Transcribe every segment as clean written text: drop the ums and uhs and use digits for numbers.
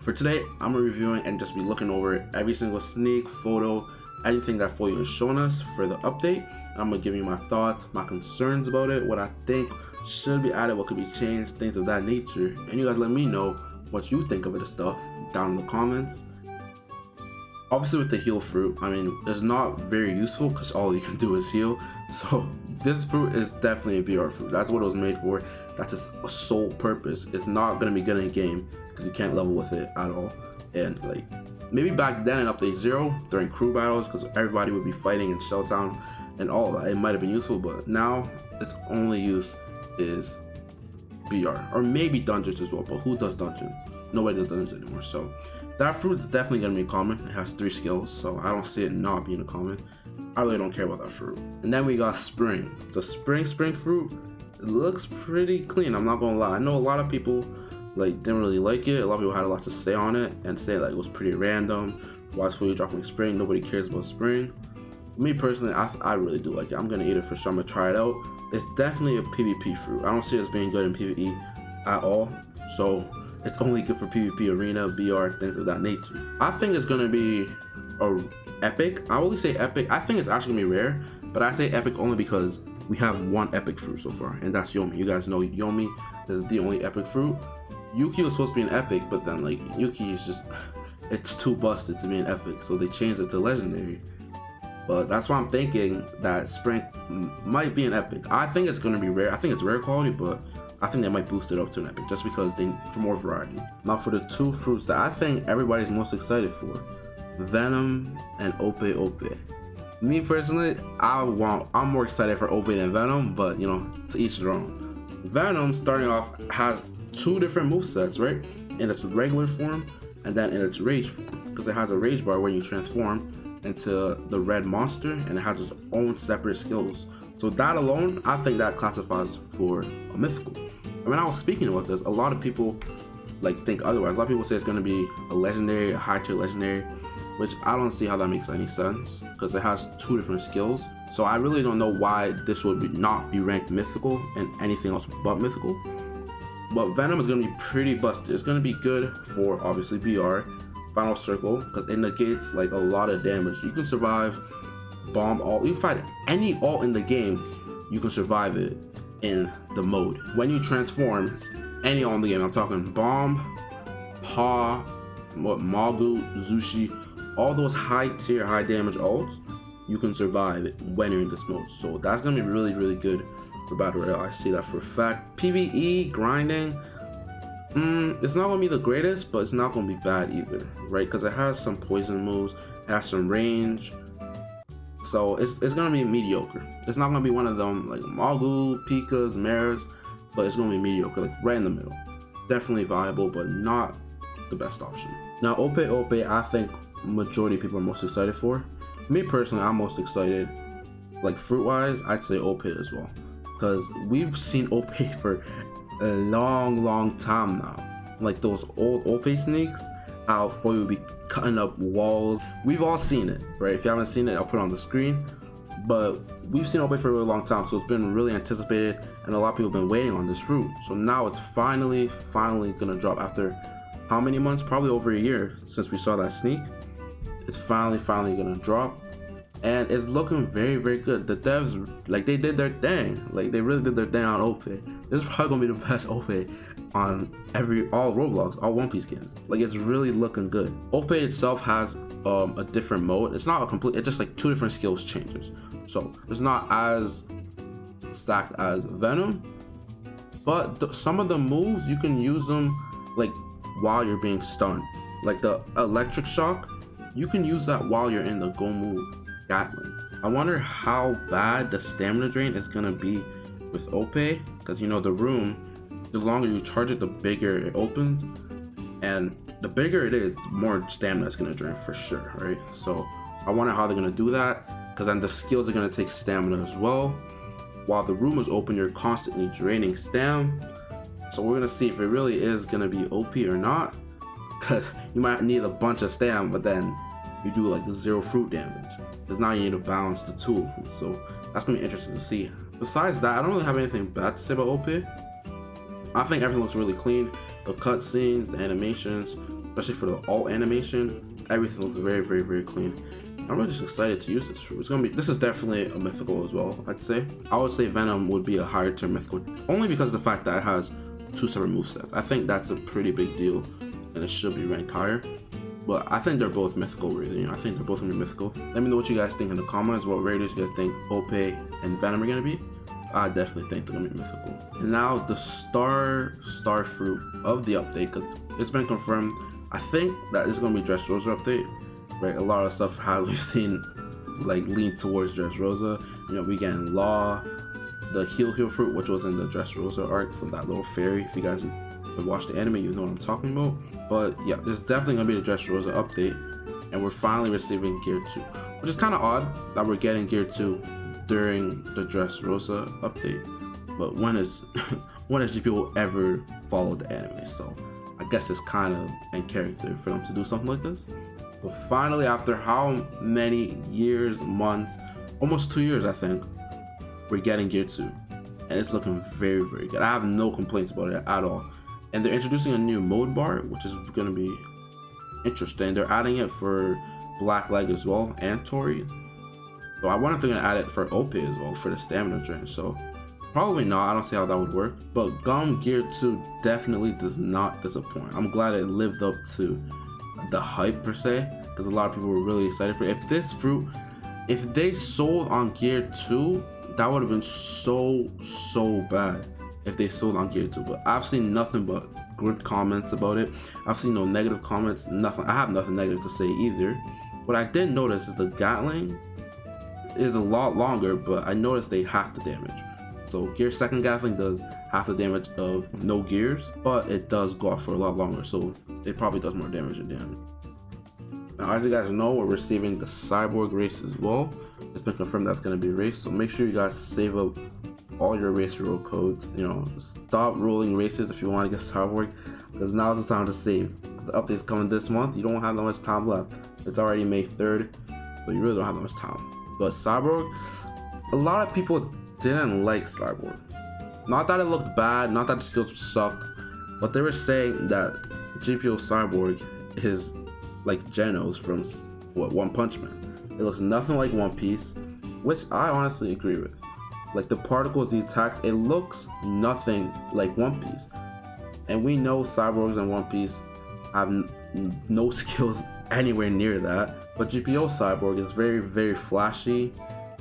For today, I'm reviewing and just be looking over every single sneak, photo, anything that Folio has shown us for the update. I'm gonna give you my thoughts, my concerns about it, what I think should be added, what could be changed, things of that nature. And you guys let me know what you think of it, stuff down in the comments. Obviously with the heal fruit, I mean, it's not very useful because all you can do is heal. So this fruit is definitely a BR fruit. That's what it was made for. That's its sole purpose. It's not gonna be good in game because you can't level with it at all. And like, maybe back then in update 0 during crew battles, because everybody would be fighting in Shelltown and all of that, it might have been useful, but now its only use is BR, or maybe dungeons as well, but who does dungeons? Nobody does dungeons anymore. So that fruit's definitely gonna be common. It has 3 skills, so I don't see it not being a common. I really don't care about that fruit. And then we got spring. The spring fruit, it looks pretty clean, I'm not gonna lie. I know a lot of people like didn't really like it. A lot of people had a lot to say on it and say like it was pretty random. Why is Folio dropping spring? Nobody cares about spring. Me personally, I really do like it. I'm gonna eat it for sure. I'm gonna try it out. It's definitely a PvP fruit. I don't see it as being good in PvE at all. So it's only good for PvP, arena, BR, things of that nature. I think it's gonna be a epic. I only say epic. I think it's actually gonna be rare, but I say epic only because we have one epic fruit so far, and that's Yomi. You guys know Yomi is the only epic fruit. Yuki was supposed to be an epic, but then like Yuki is just, it's too busted to be an epic, so they changed it to legendary. But that's why I'm thinking that spring might be an epic. I think it's gonna be rare. I think it's rare quality, but I think they might boost it up to an epic just because for more variety. Now for the 2 fruits that I think everybody's most excited for, Venom and Ope. Me personally, I'm more excited for Ope than Venom, but you know, to each their own. Venom, starting off, has 2 different movesets, right? In its regular form and then in its rage form, because it has a rage bar where you transform into the red monster, and it has its own separate skills. So that alone, I think that classifies for a mythical. And when I was speaking about this, a lot of people like think otherwise. A lot of people say it's going to be a legendary, a high tier legendary, which I don't see how that makes any sense because it has 2 different skills. So I really don't know why this would not be ranked mythical and anything else but mythical. But Venom is going to be pretty busted. It's going to be good for obviously BR, Final Circle, because it negates like a lot of damage. You can survive bomb ult. You can fight any ult in the game, you can survive it in the mode. When you transform any ult in the game, I'm talking bomb, paw, Magu, Zushi, all those high tier, high damage ults, you can survive it when you're in this mode. So that's gonna be really, really good for Battle Royale. I see that for a fact. PvE, grinding, it's not gonna be the greatest, but it's not gonna be bad either, right? Because it has some poison moves, it has some range. So it's gonna be mediocre. It's not gonna be one of them like Magu, Pikas, Maras, but it's gonna be mediocre, like right in the middle. Definitely viable, but not the best option. Now Ope, I think majority of people are most excited for. Me personally, I'm most excited, like fruit wise, I'd say Ope as well, because we've seen Ope for a long time now. Like those old Ope sneaks, how Folio would be cutting up walls. We've all seen it, right? If you haven't seen it, I'll put it on the screen. But we've seen Ope for a really long time, so it's been really anticipated, and a lot of people have been waiting on this fruit. So now it's finally gonna drop after how many months? Probably over a year since we saw that sneak. It's finally gonna drop, and it's looking very good. The devs, like, they did their thing. Like, they really did their thing on Ope. This is probably gonna be the best Ope on all Roblox, all One Piece games. Like, it's really looking good. Ope itself has a different mode. It's not a complete, it's just like 2 different skills changes. So it's not as stacked as Venom, but some of the moves you can use them like while you're being stunned. Like the electric shock, you can use that while you're in the Gomu Gatling. I wonder how bad the stamina drain is gonna be with Ope, because you know the room, the longer you charge it, the bigger it opens, and the bigger it is, the more stamina it's gonna drain for sure, right? So I wonder how they're gonna do that, because then the skills are gonna take stamina as well. While the room is open, you're constantly draining stam. So we're gonna see if it really is gonna be OP or not, because you might need a bunch of stam, but then you do like 0 fruit damage, because now you need to balance the 2 of them. So that's gonna be interesting to see. Besides that, I don't really have anything bad to say about Ope. I think everything looks really clean. The cutscenes, the animations, especially for the alt animation. Everything looks very, very, very clean. I'm really just excited to use this fruit. This is definitely a mythical as well, I'd say. I would say Venom would be a higher tier mythical, only because of the fact that it has 2 separate movesets. I think that's a pretty big deal, and it should be ranked higher. But I think they're both mythical worthy. You know, I think they're both gonna be mythical. Let me know what you guys think in the comments. What raiders you guys think Ope and Venom are gonna be? I definitely think they're gonna be mythical. And now the star fruit of the update, because it's been confirmed. I think that it's gonna be Dressrosa update. Right, a lot of stuff how we've seen like lean towards Dressrosa. You know, we getting Law, the heal fruit, which was in the Dressrosa arc from that little fairy. If you guys have watched the anime, you know what I'm talking about. But yeah, there's definitely gonna be the Dressrosa update, and we're finally receiving Gear 2, which is kind of odd that we're getting Gear 2 during the Dressrosa update. But when has GPO ever followed the anime? So I guess it's kind of in character for them to do something like this. But finally, after how many years, months, almost 2 years, I think, we're getting Gear 2. And it's looking very, very good. I have no complaints about it at all. And they're introducing a new mode bar, which is going to be interesting. They're adding it for Black Leg as well, and Tori. So I wonder if they're going to add it for Ope as well, for the stamina drain. So probably not. I don't see how that would work. But Gum Gear 2 definitely does not disappoint. I'm glad it lived up to the hype per se, because a lot of people were really excited for it. If this fruit, if they sold on Gear 2, that would have been so bad if they sold on Gear 2. But I've seen nothing but good comments about it. I've seen no negative comments, nothing. I have nothing negative to say either. What I did notice is the Gatling is a lot longer, but I noticed they half the damage. So Gear 2nd Gatling does half the damage of no gears, but it does go off for a lot longer, so it probably does more damage at the end. Now, as you guys know, we're receiving the Cyborg race as well. It's been confirmed that's going to be a race, so make sure you guys save up all your race roll codes. You know, stop rolling races if you want to get Cyborg, because now is the time to save. Because the update's coming this month, you don't have that much time left. It's already May 3rd, so you really don't have that much time. But Cyborg, a lot of people didn't like Cyborg. Not that it looked bad, not that the skills sucked, but they were saying that GPO Cyborg is like Genos from One Punch Man. It looks nothing like One Piece, which I honestly agree with. Like the particles, the attacks, it looks nothing like One Piece. And we know Cyborgs and One Piece have no skills anywhere near that. But GPO Cyborg is very, very flashy.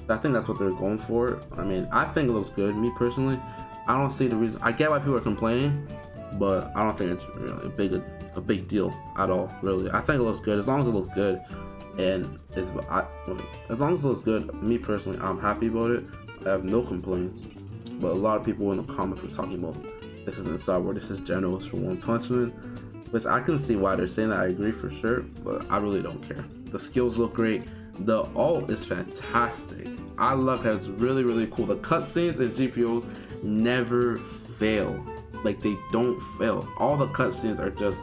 I think that's what they're going for. I mean, I think it looks good, me personally. I don't see the reason. I get why people are complaining, but I don't think it's really a big deal at all, really. I think it looks good as long as it looks good, and as long as it looks good, me personally, I'm happy about it. I have no complaints. But a lot of people in the comments were talking about this isn't Cyborg, this is Genos from One Punch Man, which I can see why they're saying that. I agree for sure, but I really don't care. The skills look great. The ult is fantastic. I love how it's really, really cool. The cutscenes in GPOs never fail. Like, they don't fail. All the cutscenes are just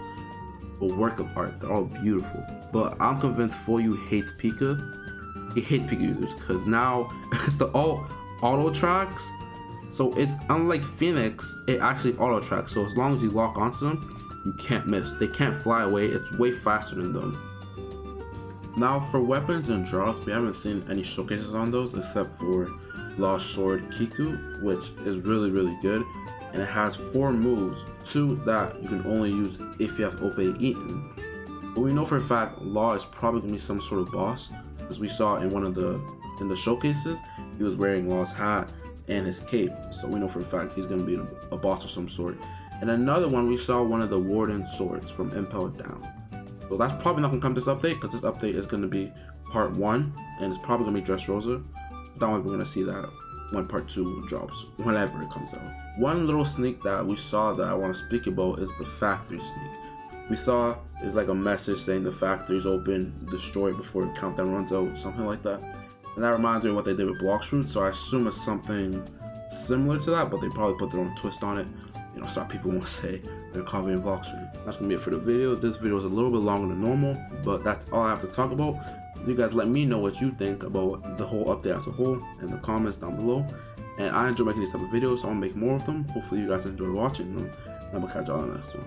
a work of art. They're all beautiful. But I'm convinced Foyu hates Pika. He hates Pika users because now it's the ult auto tracks. So it's unlike Phoenix, it actually auto tracks. So as long as you lock onto them, you can't miss. They can't fly away. It's way faster than them. Now for weapons and drops, we haven't seen any showcases on those except for Lost Sword Kiku, which is really, really good. And it has 4 moves, 2 that you can only use if you have Ope Eaten. But we know for a fact Law is probably going to be some sort of boss, as we saw in one of the showcases. He was wearing Law's hat and his cape, so we know for a fact he's going to be a boss of some sort. And another one, we saw one of the Warden swords from Impel Down. So that's probably not going to come this update, because this update is going to be part 1, and it's probably going to be Dressrosa. That one we're going to see that when part 2 drops, whenever it comes out. One little sneak that we saw that I want to speak about is the factory sneak. We saw there's like a message saying the factory's open, destroy it before the countdown runs out, something like that. And that reminds me of what they did with Blox Fruit, so I assume it's something similar to that, but they probably put their own twist on it. You know, so people won't say they're copying Blox Fruit. That's gonna be it for the video. This video is a little bit longer than normal, but that's all I have to talk about. You guys let me know what you think about the whole update as a whole in the comments down below. And I enjoy making these type of videos, so I'll make more of them. Hopefully you guys enjoy watching them. And I'm gonna catch y'all on the next one.